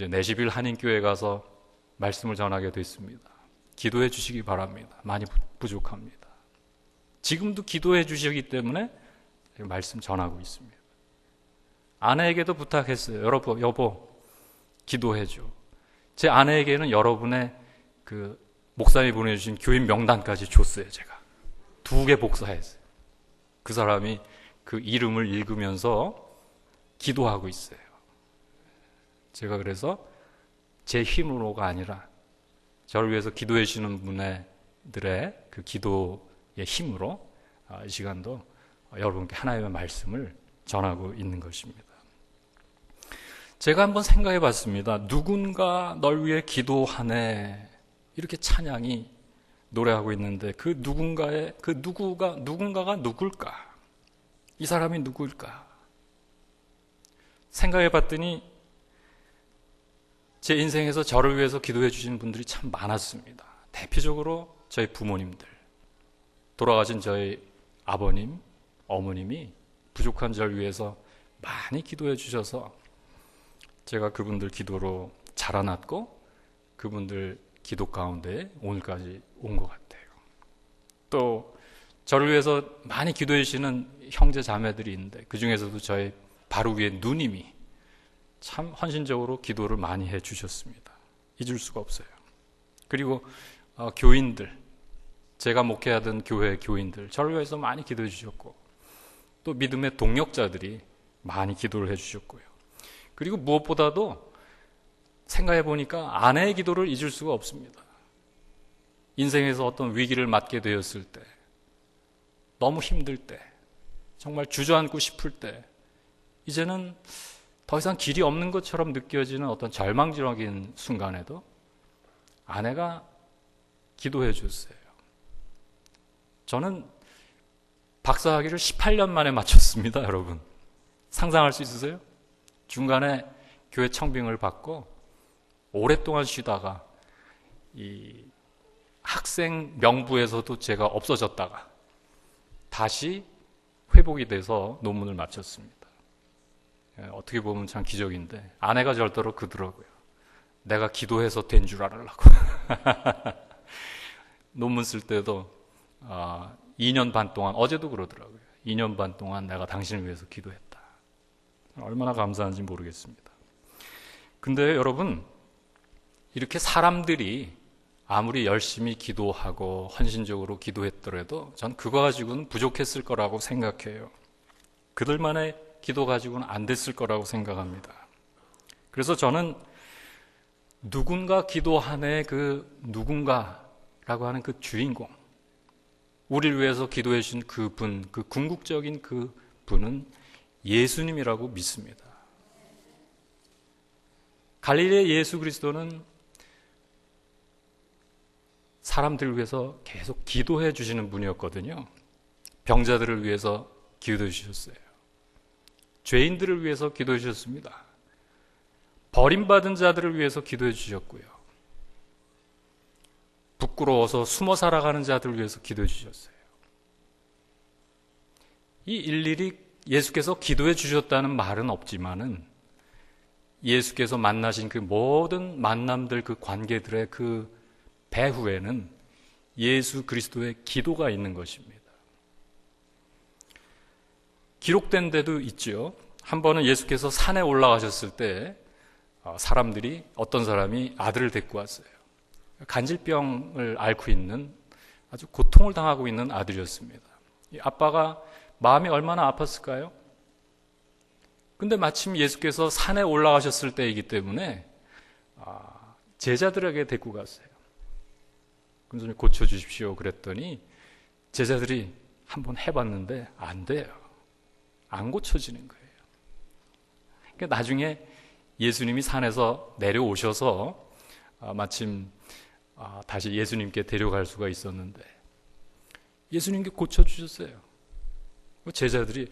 이제 내시빌 한인교회 가서 말씀을 전하게 됐습니다. 기도해 주시기 바랍니다. 많이 부족합니다. 지금도 기도해 주시기 때문에 말씀 전하고 있습니다. 아내에게도 부탁했어요. 여보, 기도해 줘. 제 아내에게는 여러분의 그 목사님이 보내주신 교인 명단까지 줬어요. 제가 2개 복사했어요. 그 사람이 그 이름을 읽으면서 기도하고 있어요. 제가 그래서 제 힘으로가 아니라 저를 위해서 기도해 주시는 분들의 그 기도의 힘으로 이 시간도 여러분께 하나님의 말씀을 전하고 있는 것입니다. 제가 한번 생각해 봤습니다. 누군가 널 위해 기도하네, 이렇게 찬양이 노래하고 있는데 그 누군가가 누굴까? 이 사람이 누구일까? 생각해 봤더니 제 인생에서 저를 위해서 기도해 주신 분들이 참 많았습니다. 대표적으로 저희 부모님들, 돌아가신 저희 아버님, 어머님이 부족한 저를 위해서 많이 기도해 주셔서 제가 그분들 기도로 자라났고 그분들 기도 가운데 오늘까지 온 것 같아요. 또 저를 위해서 많이 기도해 주시는 형제 자매들이 있는데 그 중에서도 저희 바로 위에 누님이 참 헌신적으로 기도를 많이 해 주셨습니다. 잊을 수가 없어요. 그리고 교인들, 제가 목회하던 교회 교인들 저를 위해서 많이 기도해 주셨고 또 믿음의 동역자들이 많이 기도를 해 주셨고요. 그리고 무엇보다도 생각해 보니까 아내의 기도를 잊을 수가 없습니다. 인생에서 어떤 위기를 맞게 되었을 때, 너무 힘들 때, 정말 주저앉고 싶을 때, 이제는 더 이상 길이 없는 것처럼 느껴지는 어떤 절망적인 순간에도 아내가 기도해 줬어요. 저는 박사학위를 18년 만에 마쳤습니다, 여러분. 상상할 수 있으세요? 중간에 교회 청빙을 받고 오랫동안 쉬다가 이 학생 명부에서도 제가 없어졌다가 다시 회복이 돼서 논문을 마쳤습니다. 어떻게 보면 참 기적인데 아내가 절대로 그러더라고요. 내가 기도해서 된 줄 알으려고. 논문 쓸 때도 2년 반 동안, 어제도 그러더라고요. 2년 반 동안 내가 당신을 위해서 기도했다. 얼마나 감사한지 모르겠습니다. 근데 여러분, 이렇게 사람들이 아무리 열심히 기도하고 헌신적으로 기도했더라도 전 그거 가지고는 부족했을 거라고 생각해요. 그들만의 기도 가지고는 안 됐을 거라고 생각합니다. 그래서 저는 누군가 기도하네, 그 누군가라고 하는 그 주인공, 우리를 위해서 기도해 주신 그분, 그 궁극적인 그 분은 예수님이라고 믿습니다. 갈릴리의 예수 그리스도는 사람들을 위해서 계속 기도해 주시는 분이었거든요. 병자들을 위해서 기도해 주셨어요. 죄인들을 위해서 기도해 주셨습니다. 버림받은 자들을 위해서 기도해 주셨고요. 부끄러워서 숨어 살아가는 자들을 위해서 기도해 주셨어요. 이 일일이 예수께서 기도해 주셨다는 말은 없지만은 예수께서 만나신 그 모든 만남들, 그 관계들의 그 배후에는 예수 그리스도의 기도가 있는 것입니다. 기록된 데도 있죠. 한 번은 예수께서 산에 올라가셨을 때 사람들이, 어떤 사람이 아들을 데리고 왔어요. 간질병을 앓고 있는, 아주 고통을 당하고 있는 아들이었습니다. 이 아빠가 마음이 얼마나 아팠을까요? 근데 마침 예수께서 산에 올라가셨을 때이기 때문에 제자들에게 데리고 갔어요. 그래서 좀 고쳐주십시오 그랬더니 제자들이 한번 해봤는데 안 돼요. 안 고쳐지는 거예요. 그러니까 나중에 예수님이 산에서 내려오셔서 마침 다시 예수님께 데려갈 수가 있었는데 예수님께 고쳐주셨어요. 제자들이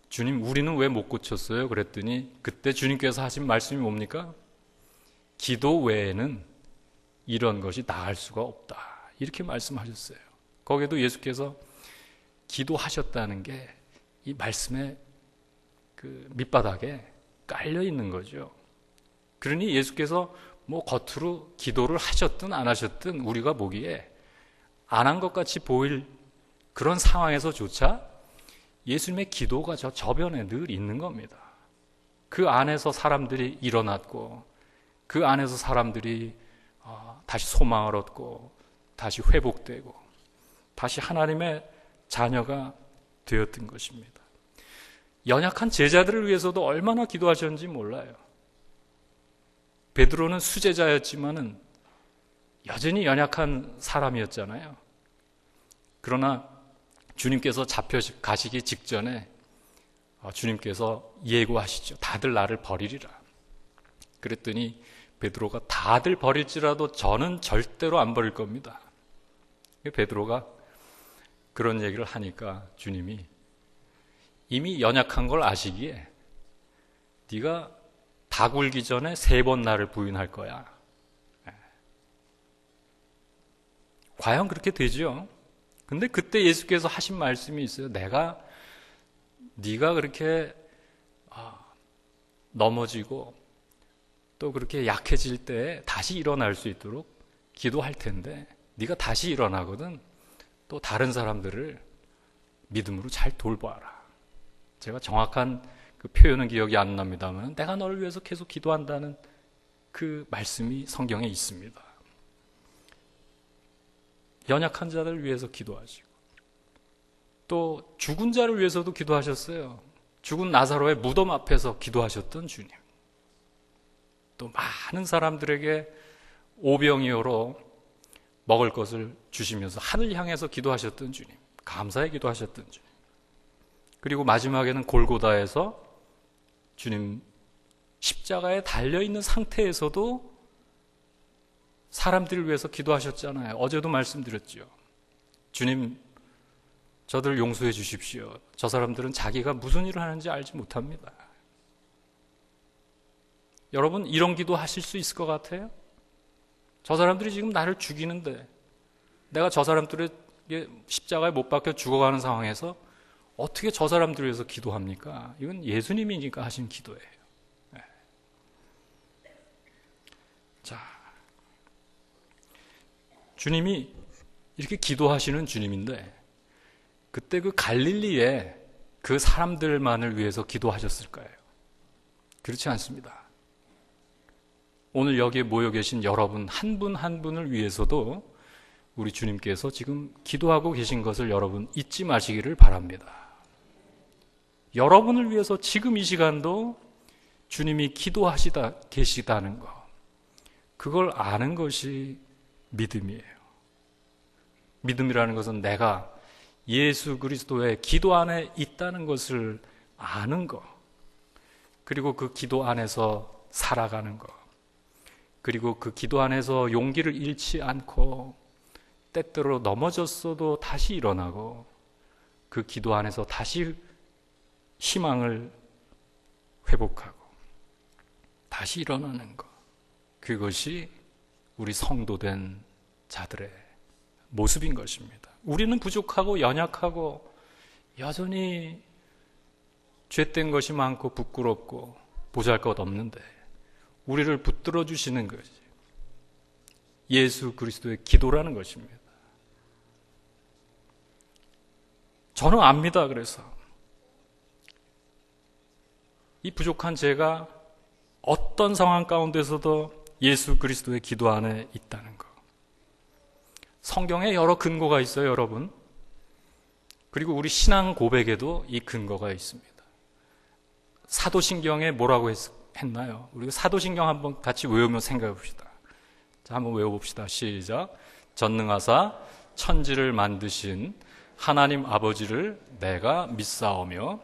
주님, 우리는 왜 못 고쳤어요? 그랬더니 그때 주님께서 하신 말씀이 뭡니까? 기도 외에는 이런 것이 나을 수가 없다, 이렇게 말씀하셨어요. 거기에도 예수께서 기도하셨다는 게 이 말씀의 그 밑바닥에 깔려 있는 거죠. 그러니 예수께서 뭐 겉으로 기도를 하셨든 안 하셨든 우리가 보기에 안 한 것 같이 보일 그런 상황에서조차 예수님의 기도가 저 저변에 늘 있는 겁니다. 그 안에서 사람들이 일어났고 그 안에서 사람들이 다시 소망을 얻고 다시 회복되고 다시 하나님의 자녀가 되었던 것입니다. 연약한 제자들을 위해서도 얼마나 기도하셨는지 몰라요. 베드로는 수제자였지만은 여전히 연약한 사람이었잖아요. 그러나 주님께서 잡혀 가시기 직전에 주님께서 예고하시죠. 다들 나를 버리리라. 그랬더니 베드로가 다들 버릴지라도 저는 절대로 안 버릴 겁니다. 베드로가 그런 얘기를 하니까 주님이 이미 연약한 걸 아시기에 네가 다 굴기 전에 3번 나를 부인할 거야. 과연 그렇게 되죠? 근데 그때 예수께서 하신 말씀이 있어요. 네가 그렇게 넘어지고 또 그렇게 약해질 때 다시 일어날 수 있도록 기도할 텐데 네가 다시 일어나거든 또 다른 사람들을 믿음으로 잘 돌봐라. 제가 정확한 그 표현은 기억이 안 납니다만 내가 너를 위해서 계속 기도한다는 그 말씀이 성경에 있습니다. 연약한 자들을 위해서 기도하시고 또 죽은 자를 위해서도 기도하셨어요. 죽은 나사로의 무덤 앞에서 기도하셨던 주님. 또 많은 사람들에게 오병이어로 먹을 것을 주시면서 하늘 향해서 기도하셨던 주님. 감사의 기도하셨던 주님. 그리고 마지막에는 골고다에서 주님 십자가에 달려있는 상태에서도 사람들을 위해서 기도하셨잖아요. 어제도 말씀드렸죠. 주님, 저들 용서해 주십시오. 저 사람들은 자기가 무슨 일을 하는지 알지 못합니다. 여러분, 이런 기도 하실 수 있을 것 같아요? 저 사람들이 지금 나를 죽이는데 내가 저 사람들에게 십자가에 못 박혀 죽어가는 상황에서 어떻게 저 사람들을 위해서 기도합니까? 이건 예수님이니까 하신 기도예요. 네. 자, 주님이 이렇게 기도하시는 주님인데 그때 그 갈릴리에 그 사람들만을 위해서 기도하셨을까요? 그렇지 않습니다. 오늘 여기에 모여 계신 여러분 한 분 한 분을 위해서도 우리 주님께서 지금 기도하고 계신 것을 여러분 잊지 마시기를 바랍니다. 여러분을 위해서 지금 이 시간도 주님이 기도하시다 계시다는 것, 그걸 아는 것이 믿음이에요. 믿음이라는 것은 내가 예수 그리스도의 기도 안에 있다는 것을 아는 것, 그리고 그 기도 안에서 살아가는 것, 그리고 그 기도 안에서 용기를 잃지 않고 때때로 넘어졌어도 다시 일어나고 그 기도 안에서 다시 희망을 회복하고 다시 일어나는 것, 그것이 우리 성도된 자들의 모습인 것입니다. 우리는 부족하고 연약하고 여전히 죄된 것이 많고 부끄럽고 보잘것없는데 우리를 붙들어 주시는 것이 예수 그리스도의 기도라는 것입니다. 저는 압니다. 그래서 이 부족한 제가 어떤 상황 가운데서도 예수 그리스도의 기도 안에 있다는 것. 성경에 여러 근거가 있어요, 여러분. 그리고 우리 신앙 고백에도 이 근거가 있습니다. 사도신경에 뭐라고 했나요? 우리 사도신경 한번 같이 외우며 생각해 봅시다. 자, 한번 외워봅시다. 시작. 전능하사 천지를 만드신 하나님 아버지를 내가 믿사오며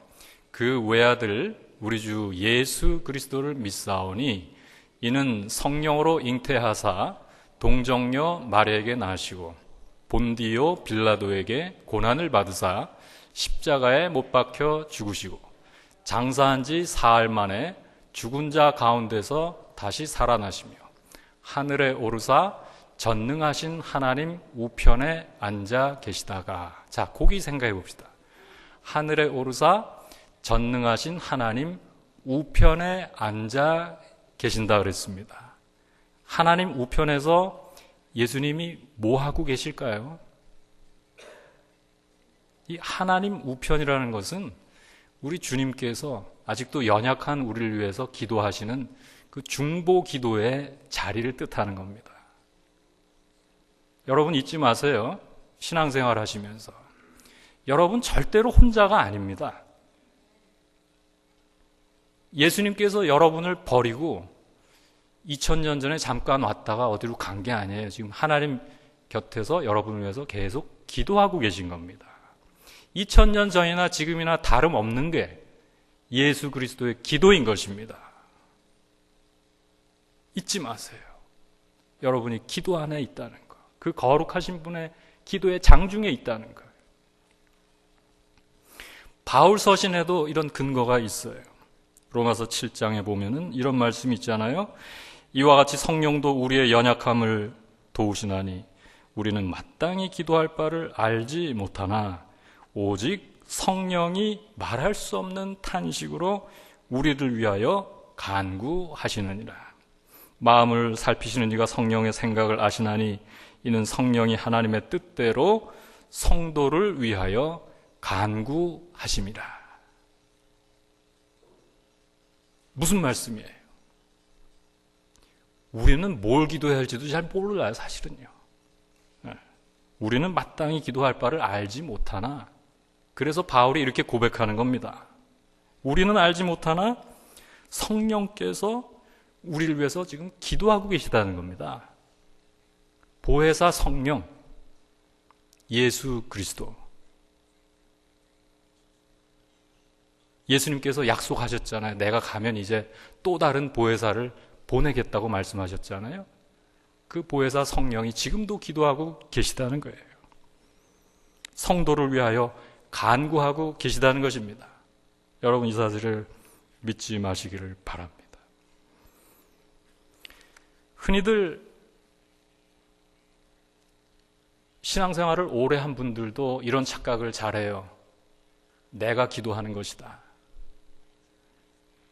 그 외아들 우리 주 예수 그리스도를 믿사오니 이는 성령으로 잉태하사 동정녀 마리아에게 나시고 본디오 빌라도에게 고난을 받으사 십자가에 못 박혀 죽으시고 장사한 지 사흘 만에 죽은 자 가운데서 다시 살아나시며 하늘에 오르사 전능하신 하나님 우편에 앉아 계시다가, 자, 거기 생각해 봅시다. 하늘에 오르사 전능하신 하나님 우편에 앉아 계신다 그랬습니다. 하나님 우편에서 예수님이 뭐 하고 계실까요? 이 하나님 우편이라는 것은 우리 주님께서 아직도 연약한 우리를 위해서 기도하시는 그 중보 기도의 자리를 뜻하는 겁니다. 여러분 잊지 마세요. 신앙생활 하시면서 여러분 절대로 혼자가 아닙니다. 예수님께서 여러분을 버리고 2000년 전에 잠깐 왔다가 어디로 간 게 아니에요. 지금 하나님 곁에서 여러분을 위해서 계속 기도하고 계신 겁니다. 2000년 전이나 지금이나 다름없는 게 예수 그리스도의 기도인 것입니다. 잊지 마세요. 여러분이 기도 안에 있다는 것, 그 거룩하신 분의 기도의 장중에 있다는 것. 바울 서신에도 이런 근거가 있어요. 로마서 7장에 보면은 이런 말씀이 있잖아요. 이와 같이 성령도 우리의 연약함을 도우시나니 우리는 마땅히 기도할 바를 알지 못하나 오직 성령이 말할 수 없는 탄식으로 우리를 위하여 간구하시느니라. 마음을 살피시는 이가 성령의 생각을 아시나니 이는 성령이 하나님의 뜻대로 성도를 위하여 간구하심이라. 무슨 말씀이에요? 우리는 뭘 기도해야 할지도 잘 몰라요, 사실은요. 우리는 마땅히 기도할 바를 알지 못하나, 그래서 바울이 이렇게 고백하는 겁니다. 우리는 알지 못하나 성령께서 우리를 위해서 지금 기도하고 계시다는 겁니다. 보혜사 성령, 예수 그리스도. 예수님께서 약속하셨잖아요. 내가 가면 이제 또 다른 보혜사를 보내겠다고 말씀하셨잖아요. 그 보혜사 성령이 지금도 기도하고 계시다는 거예요. 성도를 위하여 간구하고 계시다는 것입니다. 여러분 이 사실을 믿지 마시기를 바랍니다. 흔히들 신앙생활을 오래 한 분들도 이런 착각을 잘해요. 내가 기도하는 것이다.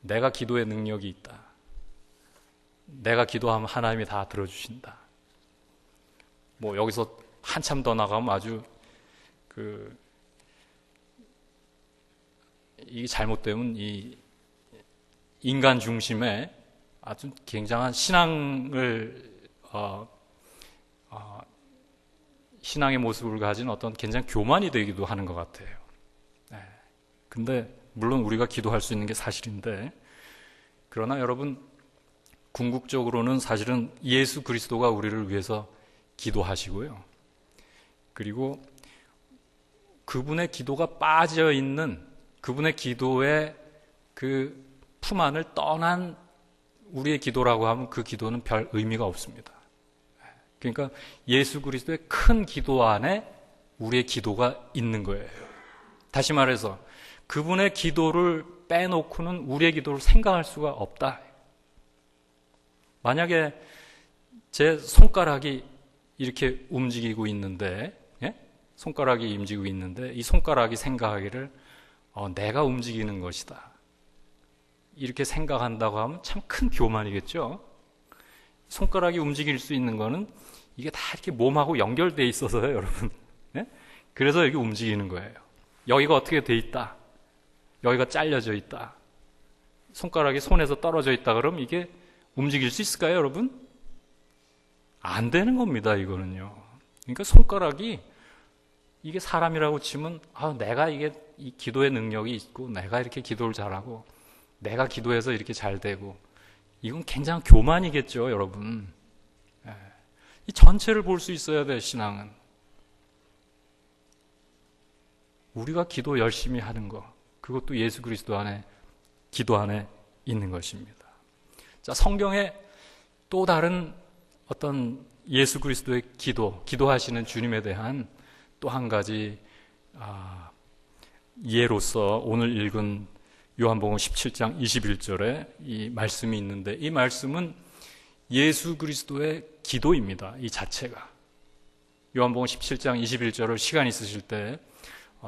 내가 기도의 능력이 있다. 내가 기도하면 하나님이 다 들어주신다. 뭐 여기서 한참 더 나가면 아주 이게 잘못되면 이 인간 중심의 아주 굉장한 신앙의 모습을 가진 어떤 굉장히 교만이 되기도 하는 것 같아요. 근데 물론 우리가 기도할 수 있는 게 사실인데, 그러나 여러분 궁극적으로는 사실은 예수 그리스도가 우리를 위해서 기도하시고요. 그리고 그분의 기도가 빠져 있는 그분의 기도의 그 품 안을 떠난 우리의 기도라고 하면 그 기도는 별 의미가 없습니다. 그러니까 예수 그리스도의 큰 기도 안에 우리의 기도가 있는 거예요. 다시 말해서 그분의 기도를 빼놓고는 우리의 기도를 생각할 수가 없다. 만약에 제 손가락이 이렇게 움직이고 있는데, 손가락이 움직이고 있는데 이 손가락이 생각하기를 내가 움직이는 것이다. 이렇게 생각한다고 하면 참 큰 교만이겠죠. 손가락이 움직일 수 있는 거는 이게 다 이렇게 몸하고 연결되어 있어서요, 여러분. 그래서 여기 움직이는 거예요. 여기가 어떻게 돼 있다. 여기가 잘려져 있다. 손가락이 손에서 떨어져 있다 그러면 이게 움직일 수 있을까요, 여러분? 안 되는 겁니다, 이거는요. 그러니까 손가락이 이게 사람이라고 치면 내가 이 기도의 능력이 있고 내가 이렇게 기도를 잘하고 내가 기도해서 이렇게 잘 되고, 이건 굉장히 교만이겠죠, 여러분. 이 전체를 볼 수 있어야 돼, 신앙은. 우리가 기도 열심히 하는 거, 그것도 예수 그리스도 안에, 기도 안에 있는 것입니다. 자, 성경에 또 다른 어떤 예수 그리스도의 기도하시는 주님에 대한 또 한 가지 예로서 오늘 읽은 요한복음 17장 21절에 이 말씀이 있는데, 이 말씀은 예수 그리스도의 기도입니다. 이 자체가. 요한복음 17장 21절을 시간 있으실 때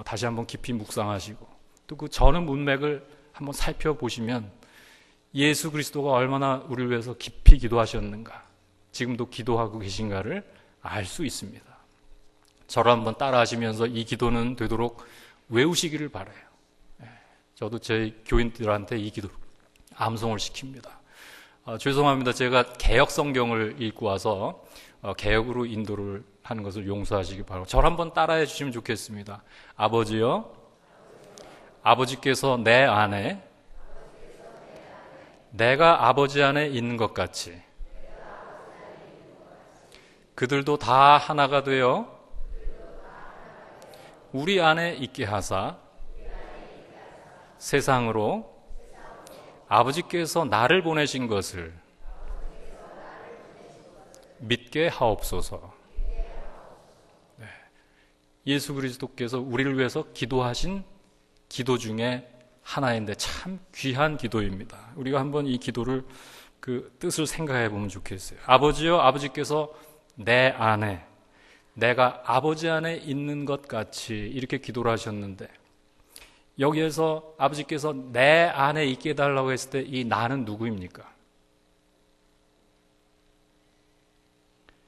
다시 한번 깊이 묵상하시고 또 그 전의 문맥을 한번 살펴보시면 예수 그리스도가 얼마나 우리를 위해서 깊이 기도하셨는가, 지금도 기도하고 계신가를 알 수 있습니다. 저를 한번 따라 하시면서 이 기도는 되도록 외우시기를 바라요. 저도 제 교인들한테 이 기도 암송을 시킵니다. 죄송합니다. 제가 개역 성경을 읽고 와서 개역으로 인도를 하는 것을 용서하시기 바라고, 저를 한번 따라해 주시면 좋겠습니다. 아버지여, 아버지께서 내 안에, 내가 아버지 안에 있는 것 같이 그들도 다 하나가 되어 우리 안에 있게 하사 세상으로 아버지께서 나를 보내신 것을 믿게 하옵소서. 네. 예수 그리스도께서 우리를 위해서 기도하신 기도 중에 하나인데 참 귀한 기도입니다. 우리가 한번 이 기도를 그 뜻을 생각해 보면 좋겠어요. 아버지여, 아버지께서 내 안에, 내가 아버지 안에 있는 것 같이, 이렇게 기도를 하셨는데, 여기에서 아버지께서 내 안에 있게 해달라고 했을 때 이 나는 누구입니까?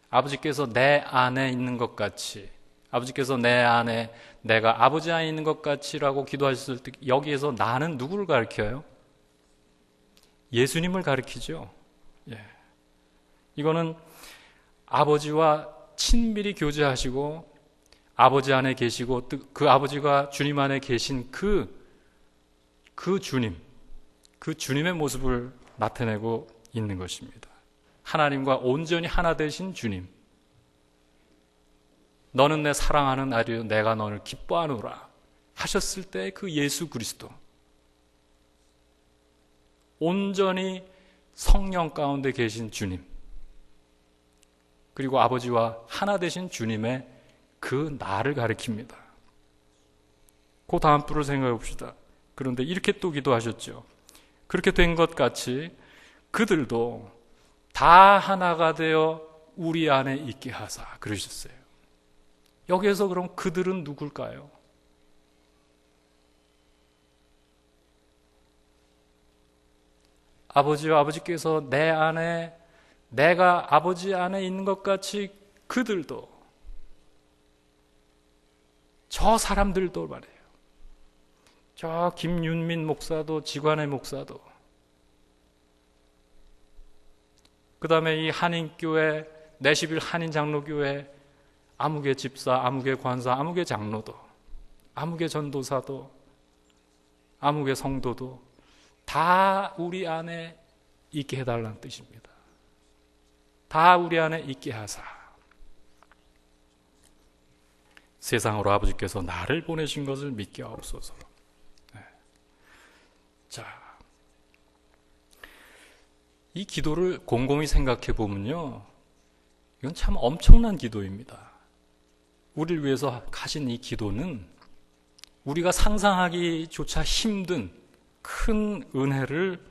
아버지께서 내 안에 있는 것 같이, 아버지께서 내 안에, 내가 아버지 안에 있는 것 같이라고 기도하셨을 때 여기에서 나는 누구를 가리켜요? 예수님을 가리키죠. 예. 이거는 아버지와 친밀히 교제하시고 아버지 안에 계시고 그 아버지가 주님 안에 계신 그 주님, 그 주님의 모습을 나타내고 있는 것입니다. 하나님과 온전히 하나 되신 주님. 너는 내 사랑하는 아들이요 내가 너를 기뻐하노라 하셨을 때 그 예수 그리스도, 온전히 성령 가운데 계신 주님, 그리고 아버지와 하나 되신 주님의 그 나를 가리킵니다. 그 다음 부를 생각해 봅시다. 그런데 이렇게 또 기도하셨죠. 그렇게 된 것 같이 그들도 다 하나가 되어 우리 안에 있게 하사, 그러셨어요. 여기에서 그럼 그들은 누굴까요? 아버지와 아버지께서 내 안에, 내가 아버지 안에 있는 것 같이 그들도, 저 사람들도 말이에요. 저 김윤민 목사도, 지관의 목사도, 그 다음에 이 한인교회, 내시빌 한인장로교회 아무개 집사, 아무개 관사, 아무개 장로도, 아무개 전도사도, 아무개 성도도 다 우리 안에 있게 해달라는 뜻입니다. 다 우리 안에 있게 하사 세상으로 아버지께서 나를 보내신 것을 믿게 하옵소서. 네. 자, 이 기도를 곰곰이 생각해 보면요, 이건 참 엄청난 기도입니다. 우리를 위해서 하신 이 기도는 우리가 상상하기조차 힘든 큰 은혜를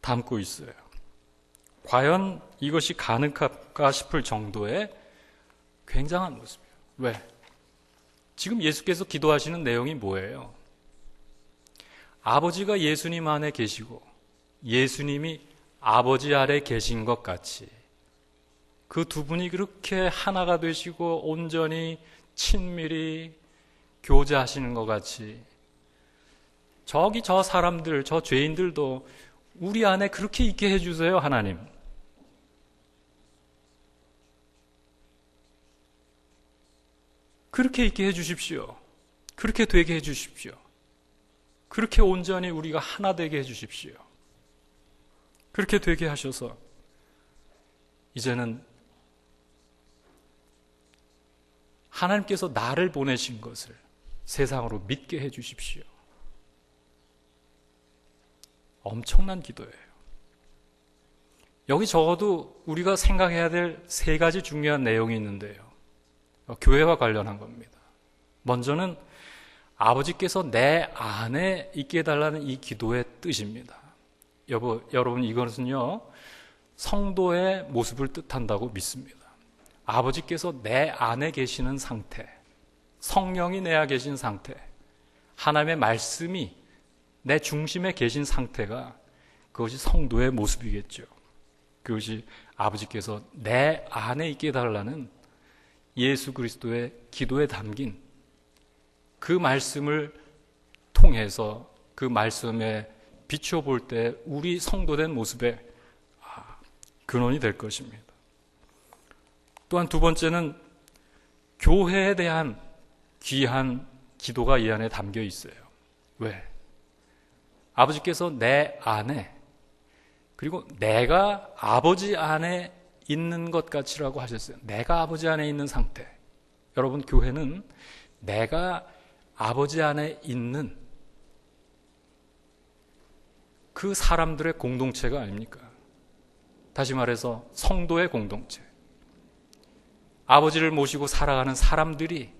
담고 있어요. 과연 이것이 가능할까 싶을 정도의 굉장한 모습이에요. 왜? 지금 예수께서 기도하시는 내용이 뭐예요? 아버지가 예수님 안에 계시고 예수님이 아버지 아래 계신 것 같이 그 두 분이 그렇게 하나가 되시고 온전히 친밀히 교제하시는 것 같이 저기 저 사람들, 저 죄인들도 우리 안에 그렇게 있게 해주세요, 하나님. 그렇게 있게 해주십시오. 그렇게 되게 해주십시오. 그렇게 온전히 우리가 하나 되게 해주십시오. 그렇게 되게 하셔서 이제는 하나님께서 나를 보내신 것을 세상으로 믿게 해주십시오. 엄청난 기도예요. 여기 적어도 우리가 생각해야 될 세 가지 중요한 내용이 있는데요. 교회와 관련한 겁니다. 먼저는 아버지께서 내 안에 있게 해달라는 이 기도의 뜻입니다. 여러분, 이것은요, 성도의 모습을 뜻한다고 믿습니다. 아버지께서 내 안에 계시는 상태, 성령이 내 안에 계신 상태, 하나님의 말씀이 내 중심에 계신 상태가 그것이 성도의 모습이겠죠. 그것이 아버지께서 내 안에 있게 해달라는 예수 그리스도의 기도에 담긴 그 말씀을 통해서 그 말씀에 비춰볼 때 우리 성도된 모습의 근원이 될 것입니다. 또한 두 번째는 교회에 대한 귀한 기도가 이 안에 담겨 있어요. 왜? 아버지께서 내 안에, 그리고 내가 아버지 안에 있는 것 같이라고 하셨어요. 내가 아버지 안에 있는 상태. 여러분, 교회는 내가 아버지 안에 있는 그 사람들의 공동체가 아닙니까? 다시 말해서 성도의 공동체. 아버지를 모시고 살아가는 사람들이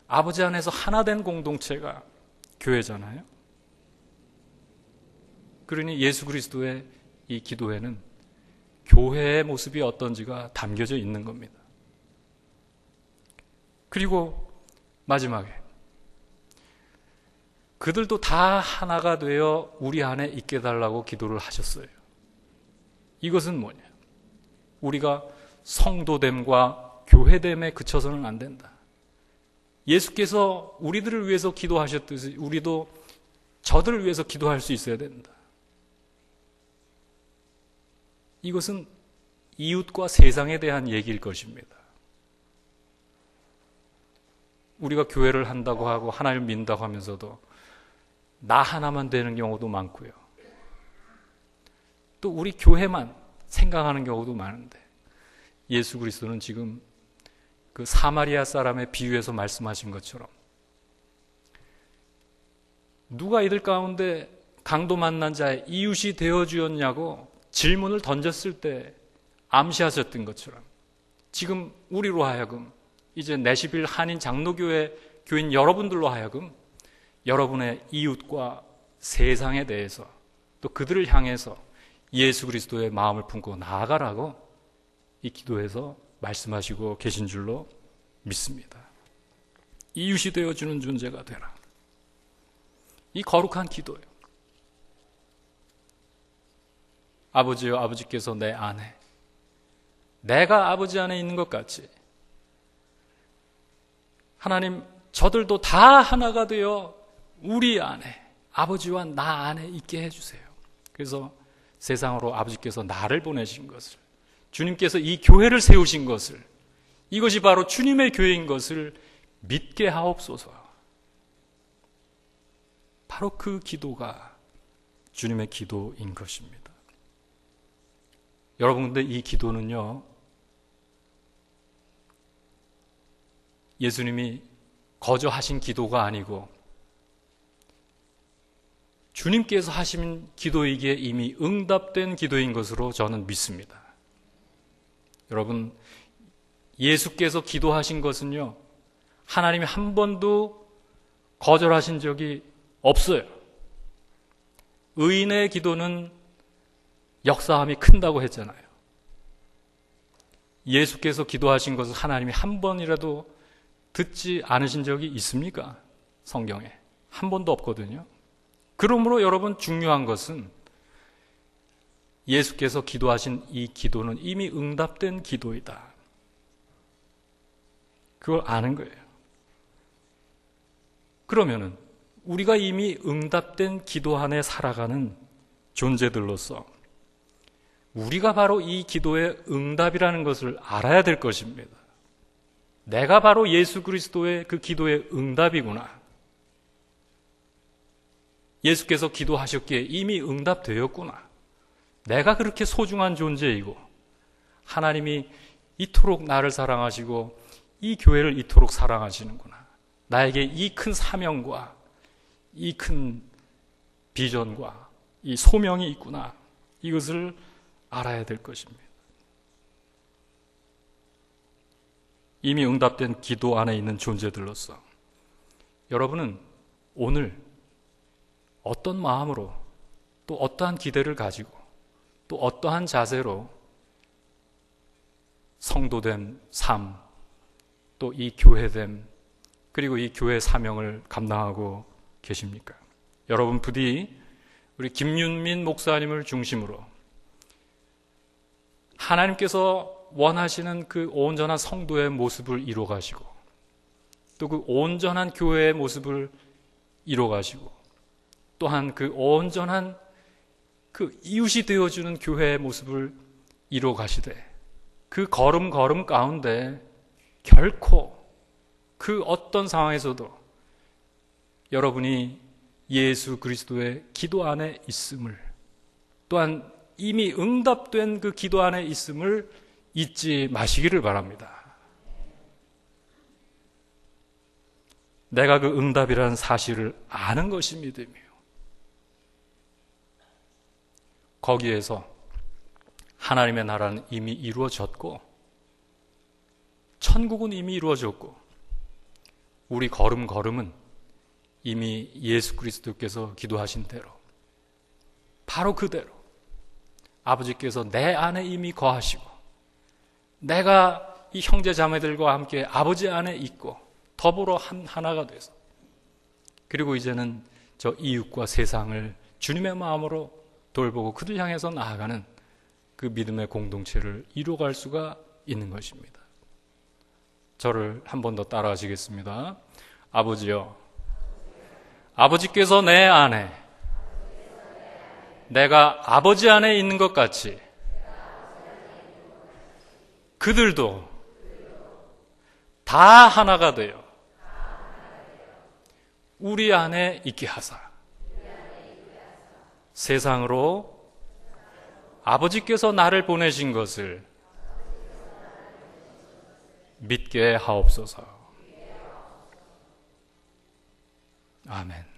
아버지 안에서 하나 된 공동체가 교회잖아요. 그러니 예수 그리스도의 이 기도에는 교회의 모습이 어떤지가 담겨져 있는 겁니다. 그리고 마지막에 그들도 다 하나가 되어 우리 안에 있게 달라고 기도를 하셨어요. 이것은 뭐냐? 우리가 성도됨과 교회됨에 그쳐서는 안 된다. 예수께서 우리들을 위해서 기도하셨듯이 우리도 저들을 위해서 기도할 수 있어야 된다. 이것은 이웃과 세상에 대한 얘기일 것입니다. 우리가 교회를 한다고 하고 하나님을 믿는다고 하면서도 나 하나만 되는 경우도 많고요. 또 우리 교회만 생각하는 경우도 많은데 예수 그리스도는 지금 그 사마리아 사람의 비유에서 말씀하신 것처럼 누가 이들 가운데 강도 만난 자의 이웃이 되어주었냐고 질문을 던졌을 때 암시하셨던 것처럼 지금 우리로 하여금 이제 내시빌 한인 장로교회 교인 여러분들로 하여금 여러분의 이웃과 세상에 대해서 또 그들을 향해서 예수 그리스도의 마음을 품고 나아가라고 이 기도에서 말씀하시고 계신 줄로 믿습니다. 이웃이 되어주는 존재가 되라. 이 거룩한 기도예요. 아버지여, 아버지께서 내 안에, 내가 아버지 안에 있는 것 같이 하나님, 저들도 다 하나가 되어 우리 안에, 아버지와 나 안에 있게 해주세요. 그래서 세상으로 아버지께서 나를 보내신 것을, 주님께서 이 교회를 세우신 것을, 이것이 바로 주님의 교회인 것을 믿게 하옵소서. 바로 그 기도가 주님의 기도인 것입니다. 여러분, 근데 이 기도는요, 예수님이 거저 하신 기도가 아니고 주님께서 하신 기도이기에 이미 응답된 기도인 것으로 저는 믿습니다. 여러분, 예수께서 기도하신 것은요, 하나님이 한 번도 거절하신 적이 없어요. 의인의 기도는 역사함이 큰다고 했잖아요. 예수께서 기도하신 것을 하나님이 한 번이라도 듣지 않으신 적이 있습니까? 성경에. 한 번도 없거든요. 그러므로 여러분, 중요한 것은 예수께서 기도하신 이 기도는 이미 응답된 기도이다. 그걸 아는 거예요. 그러면은 우리가 이미 응답된 기도 안에 살아가는 존재들로서 우리가 바로 이 기도의 응답이라는 것을 알아야 될 것입니다. 내가 바로 예수 그리스도의 그 기도의 응답이구나. 예수께서 기도하셨기에 이미 응답되었구나. 내가 그렇게 소중한 존재이고 하나님이 이토록 나를 사랑하시고 이 교회를 이토록 사랑하시는구나. 나에게 이 큰 사명과 이 큰 비전과 이 소명이 있구나. 이것을 알아야 될 것입니다. 이미 응답된 기도 안에 있는 존재들로서 여러분은 오늘 어떤 마음으로 또 어떠한 기대를 가지고 또 어떠한 자세로 성도된 삶, 또 이 교회됨, 그리고 이 교회 사명을 감당하고 계십니까? 여러분 부디 우리 김윤민 목사님을 중심으로 하나님께서 원하시는 그 온전한 성도의 모습을 이루어가시고 또 그 온전한 교회의 모습을 이루어가시고 또한 그 온전한 그 이웃이 되어주는 교회의 모습을 이루어가시되 그 걸음 가운데 결코 그 어떤 상황에서도 여러분이 예수 그리스도의 기도 안에 있음을 또한 이미 응답된 그 기도 안에 있음을 잊지 마시기를 바랍니다. 내가 그 응답이라는 사실을 아는 것이 믿음이에요. 거기에서 하나님의 나라는 이미 이루어졌고 천국은 이미 이루어졌고 우리 걸음은 이미 예수 그리스도께서 기도하신 대로 바로 그대로 아버지께서 내 안에 이미 거하시고 내가 이 형제 자매들과 함께 아버지 안에 있고 더불어 하나가 돼서 그리고 이제는 저 이웃과 세상을 주님의 마음으로 돌보고 그들 향해서 나아가는 그 믿음의 공동체를 이루어갈 수가 있는 것입니다. 저를 한 번 더 따라하시겠습니다. 아버지여, 아버지께서 내 안에 내가 아버지 안에 있는 것 같이 그들도 다 하나가 되어 우리 안에 있게 하사 세상으로 아버지께서 나를 보내신 것을 믿게 하옵소서. 아멘.